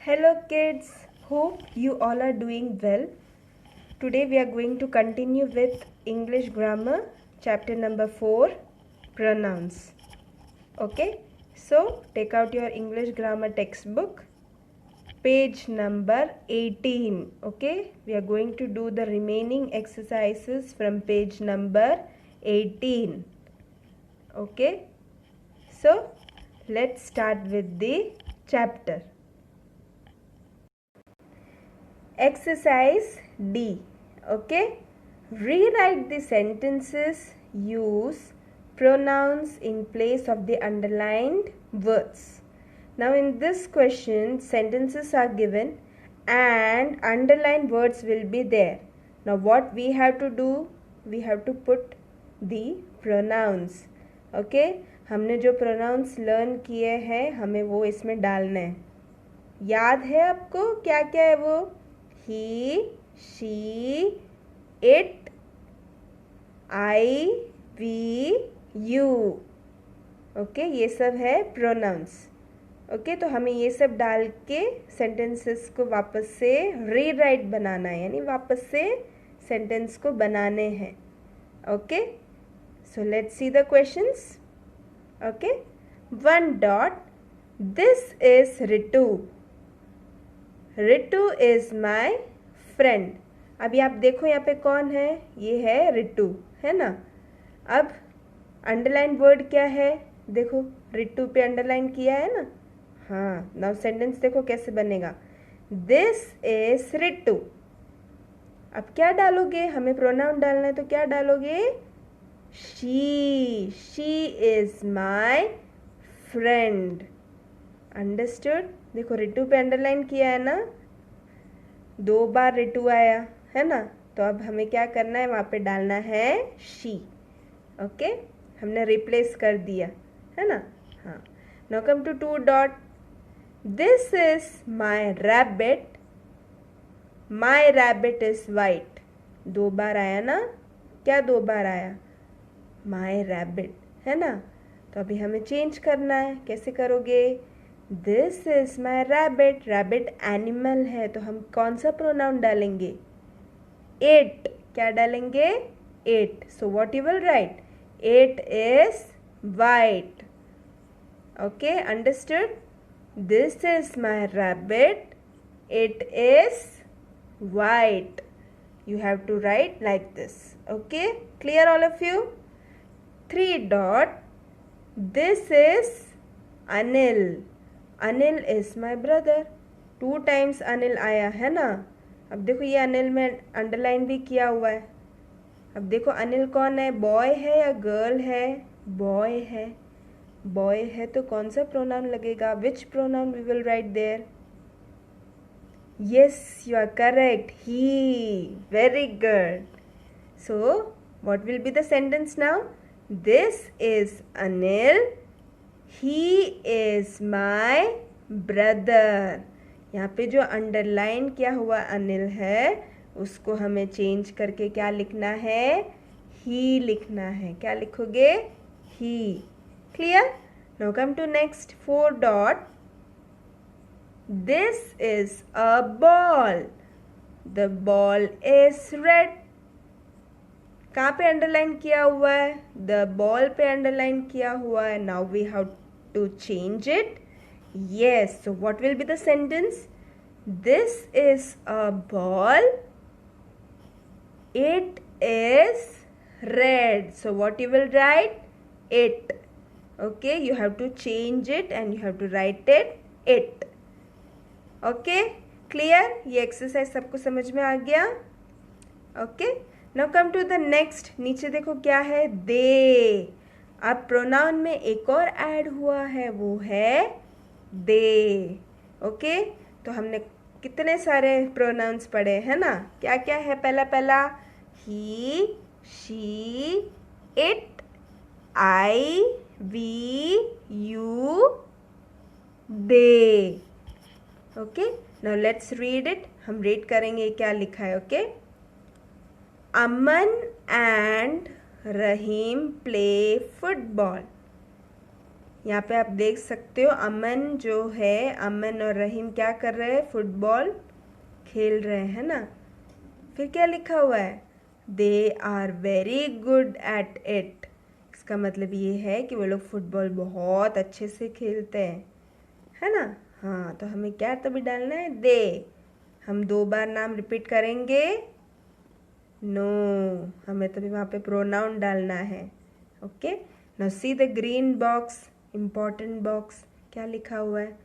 Hello kids, hope you all are doing well. Today we are going to continue with English grammar chapter number 4, pronouns. Okay, so take out your English grammar textbook, page number 18. Okay, we are going to do the remaining exercises from page number 18. Okay, so let's start with the chapter. Exercise D. Okay. Rewrite the sentences. Use pronouns in place of the underlined words. Now in this question, sentences are given and underlined words will be there. Now what we have to do? We have to put the pronouns. Okay. हमने जो pronouns learn किए हैं हमें वो इसमें डालना है. याद है आपको क्या क्या है वो? He, she, it, I, we, you. Okay ये सब है प्रोनाउंस. ओके तो हमें ये सब डाल के सेंटेंसेस को वापस से रीराइट बनाना है, यानी वापस से सेंटेंस को बनाने हैं. Okay so let's see the questions. Okay 1 dot. This is Ritu. Ritu is my friend. अभी आप देखो यहाँ पे कौन है? ये है रितु, है ना. अब अंडरलाइन वर्ड क्या है? देखो रितु पे अंडरलाइन किया है ना. हाँ नाउ सेंटेंस देखो कैसे बनेगा. This is Ritu. अब क्या डालोगे? हमें प्रोनाउन डालना है तो क्या डालोगे? She is my friend. Understood. देखो रितु पे अंडरलाइन किया है ना, 2 बार रितु आया है ना, तो अब हमें क्या करना है? वहाँ पे डालना है शी. ओके हमने रिप्लेस कर दिया है ना. हाँ now come to 2 dot. This is my rabbit. My rabbit is white. 2 बार आया ना. क्या 2 बार आया? माई रैबिट, है ना. तो अभी हमें चेंज करना है. कैसे करोगे? This is my rabbit. Rabbit animal है तो हम कौन सा प्रोनाउन डालेंगे? इट. क्या डालेंगे? It. So what you will write? It is white. Okay understood. This is my rabbit. It is white. You have to write like this. Okay, clear all of you? 3 dot. This is Anil. Anil is my brother. 2 times Anil आया है ना. अब देखो ये अनिल में underline भी किया हुआ है. अब देखो अनिल कौन है? बॉय है या गर्ल है? बॉय है. बॉय है तो कौन सा प्रोनाउन लगेगा? Which pronoun we will write there? Yes, you are correct. He. Very good. So, what will be the sentence now? This is Anil. He is my brother. यहाँ पे जो अंडरलाइन किया हुआ अनिल है उसको हमें चेंज करके क्या लिखना है? he लिखना है. क्या लिखोगे? he. Clear? Now come to next 4 dot. This is a ball. The ball is red. कहाँ पे अंडरलाइन किया हुआ है? The ball पे अंडरलाइन किया हुआ है. Now we have to change it. Yes. So what will be the sentence? This is a ball. It is red. So what you will write? It. Okay. You have to change it and you have to write it. It. Okay clear. ये exercise सबको समझ में आ गया? Okay now come to the next. नीचे देखो क्या है? दे. अब प्रोनाउन में एक और ऐड हुआ है, वो है दे. ओके तो हमने कितने सारे प्रोनाउंस पढ़े हैं ना. क्या क्या है? पहला he, she, it, I, we, you, they. Okay now let's read it. हम रीड करेंगे क्या लिखा है. Okay Aman and Rahim play football. यहाँ पे आप देख सकते हो अमन जो है, अमन और रहीम क्या कर रहे हैं, फुटबॉल खेल रहे हैं ना। फिर क्या लिखा हुआ है, they are very good at it. इसका मतलब ये है कि वो लोग फुटबॉल बहुत अच्छे से खेलते हैं, है ना। हाँ, तो हमें क्या तभी डालना है, दे। हम 2 बार नाम रिपीट करेंगे, नो, हमें तभी वहाँ पे प्रोनाउन डालना है। Okay, now see the green box, important box, क्या लिखा हुआ है,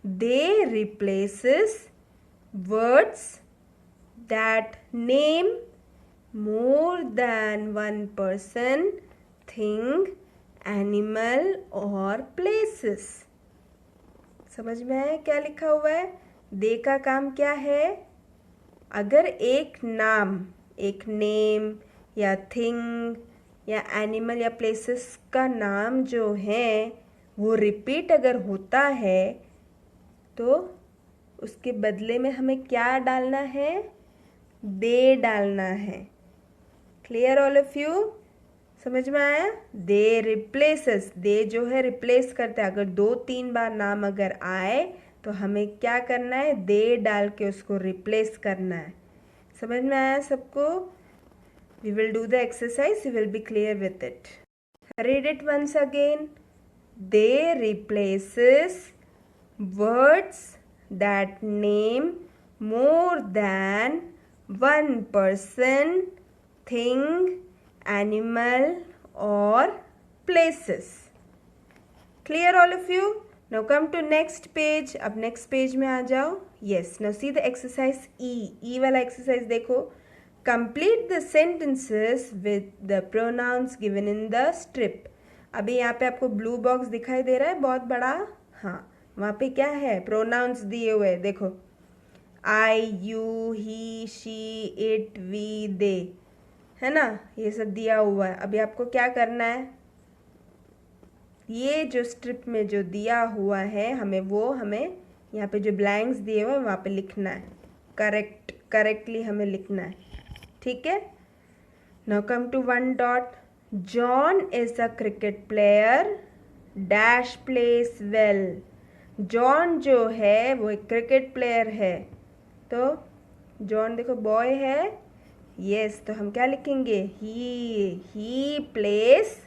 they replaces words that name more than one person, thing, animal और प्लेसेस। समझ में आया क्या लिखा हुआ है। दे का काम क्या है, अगर एक नाम, एक नेम या थिंग या एनिमल या प्लेसेस का नाम जो है वो रिपीट अगर होता है तो उसके बदले में हमें क्या डालना है, दे डालना है। क्लियर ऑल ऑफ यू, समझ में आया। दे रिप्लेसेस, दे जो है रिप्लेस करता है। अगर 2-3 बार नाम अगर आए तो हमें क्या करना है, दे डाल के उसको रिप्लेस करना है। समझ में आया सबको। We will do the exercise, you will be clear with it. Read it once again. They replaces words that name more than one person, thing, animal or places. Clear all of you? Now come to next page. अब next page में आ जाओ. Yes, now see the exercise E. E वाला exercise देखो. Complete the sentences with the pronouns given in the strip. अभी यहाँ पे आपको blue box दिखाई दे रहा है बहुत बड़ा, हाँ, वहाँ पे क्या है, प्रोनाउंस दिए हुए हैं। देखो, I, you, he, she, it, we, they, है ना, ये सब दिया हुआ है। अभी आपको क्या करना है, ये जो स्ट्रिप में जो दिया हुआ है हमें यहाँ पे जो ब्लैंक्स दिए हुए हैं वहाँ पे लिखना है, करेक्टली हमें लिखना है, ठीक है। Now come to 1 dot. John is a cricket player, dash plays well. जॉन जो है वो एक क्रिकेट प्लेयर है, तो जॉन देखो बॉय है, यस, तो हम क्या लिखेंगे, he places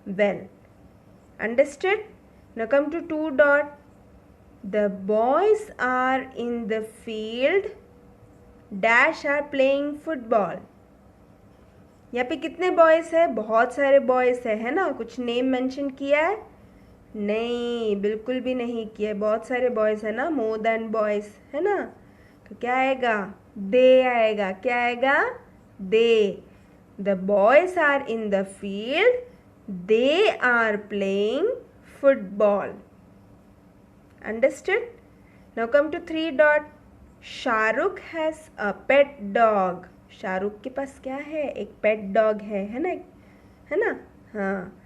well. Understood? Now come to 2 dot. The boys are in the field, dash are playing football. यहाँ पे कितने बॉयज़ है, बहुत सारे बॉयज़ है ना। कुछ नेम मेंशन किया है, नहीं, बिल्कुल भी नहीं किया है। बहुत सारे बॉयज़ है ना, मोर देन बॉयज़, है ना। तो क्या आएगा, दे आएगा। क्या आएगा, they. The boys are in the field, they are playing football. Understood? Now come to 3 dot. Shahrukh has a pet dog. Shahrukh के पास क्या है, एक पेट डॉग है ना, हाँ।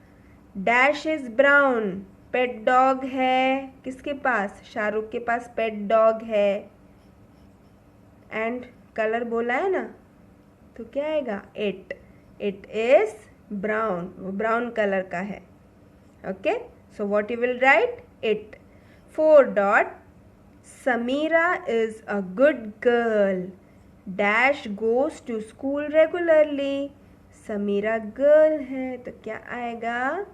Dash is brown, pet dog है किसके पास, शाहरुख के पास पेट डॉग है। एंड कलर बोला है ना, तो क्या आएगा, इट इज ब्राउन, वो ब्राउन कलर का है। Okay, so what you will write, it. 4 dot. Samira is a good girl, dash goes to school regularly. Samira girl है तो क्या आएगा,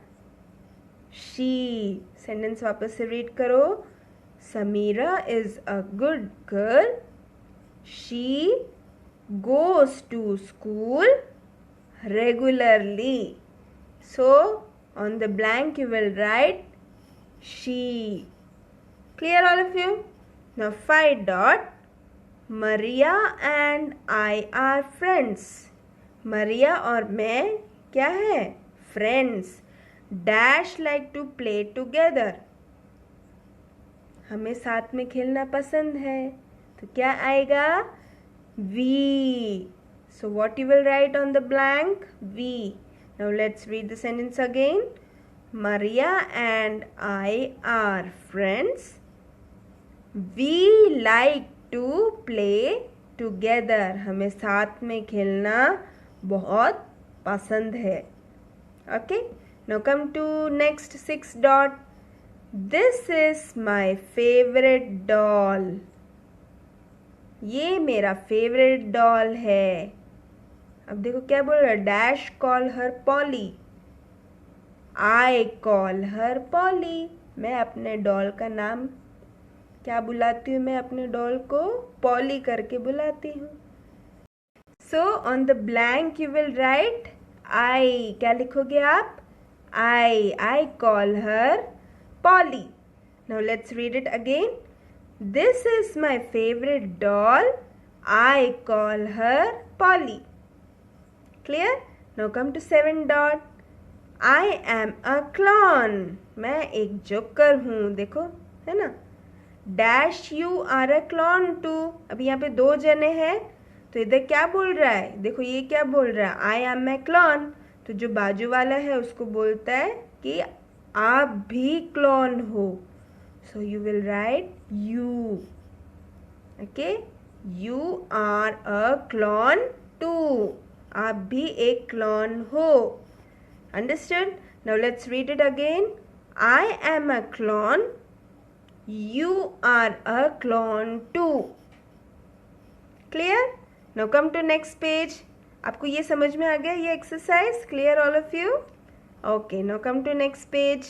शी। सेंटेंस वापस से रीड करो। Samira is a good girl, she goes to school regularly. So on the blank you will write she. Clear all of you? Now 5 dot. Maria and I are friends. Maria और मैं क्या है, friends. Dash like to play together. हमें साथ में खेलना पसंद है, तो क्या आएगा, we. So what you will write on the blank, we. Now let's read the sentence again. Maria and I are friends. We like to play together. हमें साथ में खेलना बहुत पसंद है. Okay. Now come to next 6 dot. This is my favourite doll. ये मेरा favourite doll है। अब देखो क्या बोल रहा है, डैश कॉल हर पॉली। आई कॉल हर पॉली। मैं अपने डॉल का नाम क्या बुलाती हूँ, मैं अपने डॉल को पॉली करके बुलाती हूँ। So on the blank you will write I. क्या लिखोगे आप, I call her Polly. Now let's read it again. This is my favourite doll, I call her Polly. Clear? Now come to 7 dot. I am a clown. मैं एक जोकर हूँ, देखो है ना। Dash you are a clown too. अब यहाँ पे 2 जने हैं, तो इधर क्या बोल रहा है, देखो ये क्या बोल रहा है, आई एम ए क्लॉन। तो जो बाजू वाला है उसको बोलता है कि आप भी क्लॉन हो। So you will write you. Okay, you are a clown too. आप भी एक क्लॉन हो। Understood? Now let's read it again. I am a clone. You are a clone too. Clear? Now come to next page. आपको ये समझ में आ गया ये exercise? Clear all of you? Okay, now come to next page.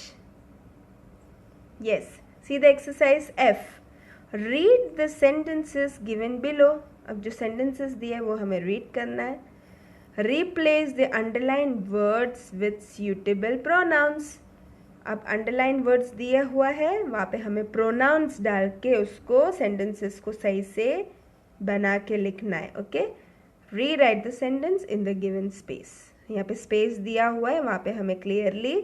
Yes, see the exercise F. Read the sentences given below. अब जो sentences दिए वो हमें read करना है. Replace the underlined words with suitable pronouns. अब underlined words दिया हुआ है, वहाँ पे हमें pronouns डाल के उसको sentences को सही से बना के लिखना है. Okay, rewrite the sentence in the given space. यहाँ पे space दिया हुआ है, वहाँ पे हमें clearly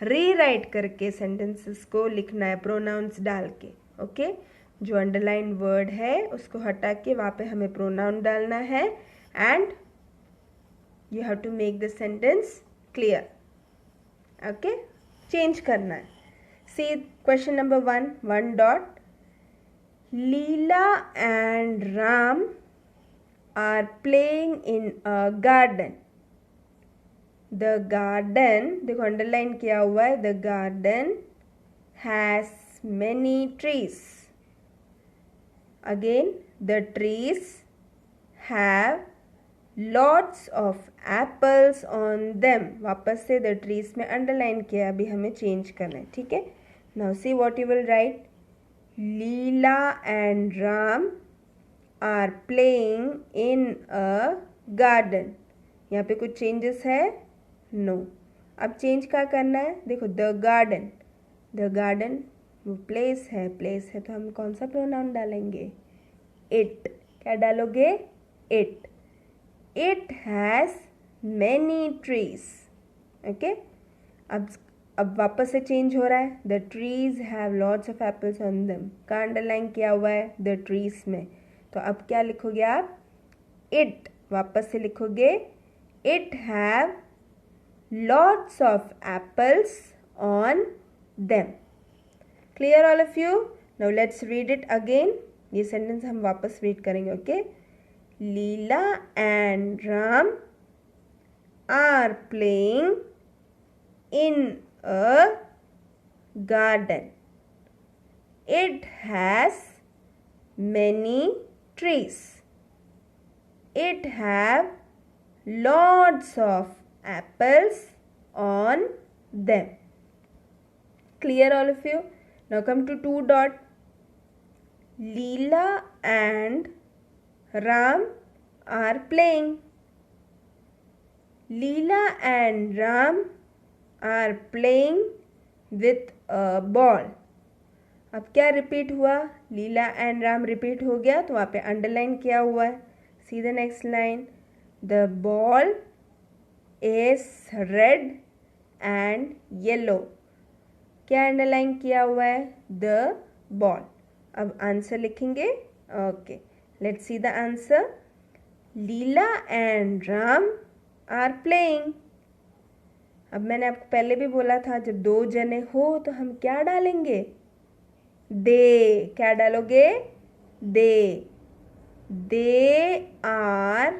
rewrite करके sentences को लिखना है pronouns डाल के. ओके, जो underlined word है उसको हटा के वहाँ पे हमें pronoun डालना है and you have to make the sentence clear. Okay, change करना है. See question number 1 dot. Leela and Ram are playing in a garden. The garden, देखो underline किया हुआ है, the garden has many trees. Again, the trees have lots of apples on them. वापस से the trees में underline किया, अभी हमें change करना है. ठीक है, now see what you will write. Leela and Ram are playing in a garden. यहाँ पे कुछ changes है? No. अब change क्या करना है, देखो the garden वो place है तो हम कौन सा pronoun डालेंगे, it. क्या डालोगे, it. It has many trees. Okay, अब वापस से चेंज हो रहा है. The trees have lots of apples on them. का अंडरलाइन किया हुआ है the trees में, तो अब क्या लिखोगे आप, it. वापस से लिखोगे it have lots of apples on them. Clear all of you? Now let's read it again. ये सेंटेंस हम वापस रीड करेंगे. Okay, Leela and Ram are playing in a garden. It has many trees. It have lots of apples on them. Clear all of you? Now come to 2 dot. Leela and Ram are playing. Leela and Ram are playing with a ball. अब क्या repeat हुआ, लीला and Ram repeat हो गया, तो वहाँ पे underline किया हुआ है. See the next line. The ball is red and yellow. क्या अंडरलाइन किया हुआ है, द बॉल. अब आंसर लिखेंगे. Okay, let's see the answer. Leela and Ram are playing. अब मैंने आपको पहले भी बोला था, जब 2 जने हो तो हम क्या डालेंगे, दे. क्या डालोगे, दे. They are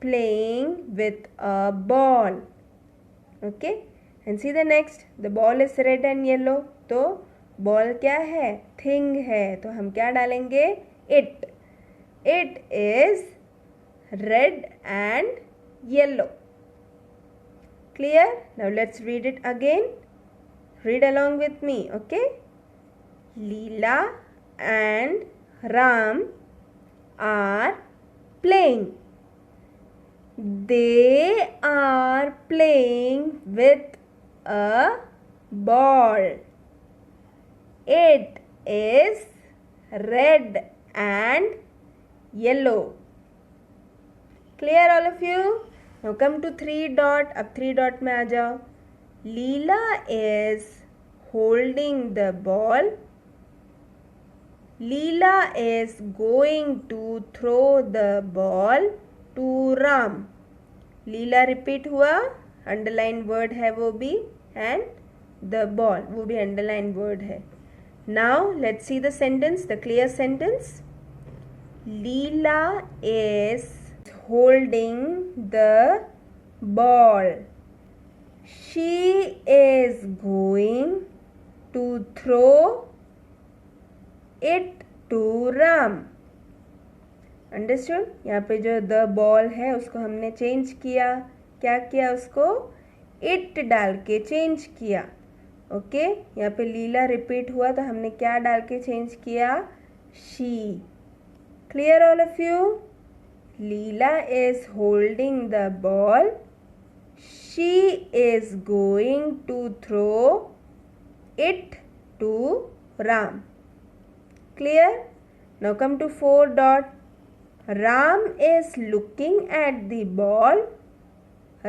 playing with a ball. Okay, and see the next. The ball is red and yellow. तो बॉल क्या है? थिंग है, तो हम क्या डालेंगे? It. It is red and yellow. Clear? Now let's read it again. Read along with me, okay? Leela and Ram are playing. They are playing with a ball. It is red and yellow. Clear all of you? Now come to 3 dot. अब 3 dot में आ जाओ. Leela is holding the ball. Leela is going to throw the ball to Ram. Leela repeat हुआ, underline word है वो भी, and the ball वो भी underline word है. Now let's see the sentence, the clear sentence. Leela is holding the ball. She is going to throw it to Ram. Understood? यहाँ पे जो द बॉल है उसको हमने चेंज किया. क्या किया? उसको इट डाल के चेंज किया. ओके, यहाँ पे लीला रिपीट हुआ तो हमने क्या डाल के चेंज किया? She. Clear all of you? Leela is holding the ball. She is going to throw it to Ram. Clear? Now come to 4 dot. Ram is looking at the ball.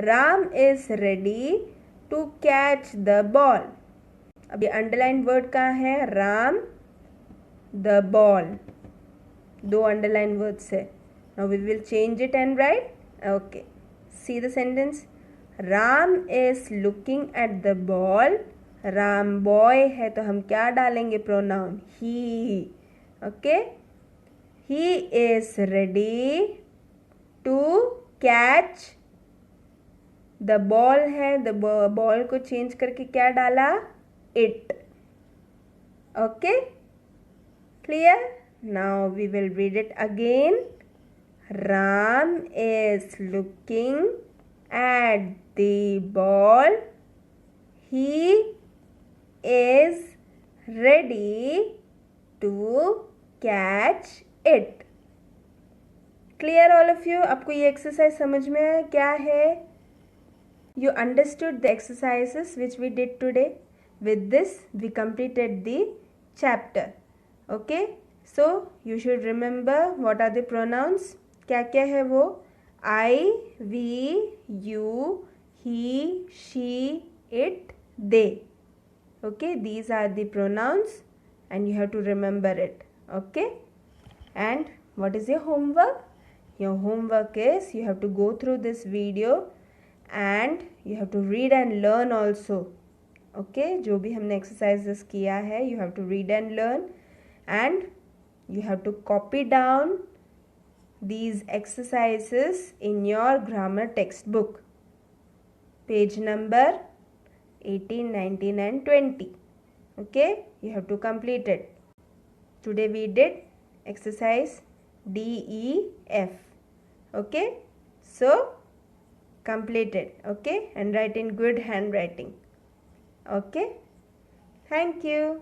Ram is ready to catch the ball. अब ये underline word कहाँ है? Ram, the ball. दो underline words है. Now we will change it and write. Okay. See the sentence. Ram is looking at the ball. Ram boy है तो हम क्या डालेंगे? Pronoun he. Okay, he is ready to catch the ball है, the ball को change करके क्या डाला? It. Okay, clear? Now we will read it again. Ram is looking at the ball. He is ready to catch it. Clear all of you? आपको ये exercise समझ में आया? क्या है? You understood the exercises which we did today. With this we completed the chapter. Okay, so you should remember what are the pronouns. क्या क्या है वो? I, we, you, he, she, it, they. Okay, these are the pronouns and you have to remember it. Okay, and what is your homework? Your homework is you have to go through this video and you have to read and learn also. Okay, जो भी हमने exercises किया है you have to read and learn and you have to copy down these exercises in your grammar textbook. Page number 18, 19 and 20. Okay, you have to complete it. Today we did exercise D, E, F. Okay, so complete it. Okay, and write in good handwriting. Okay, thank you.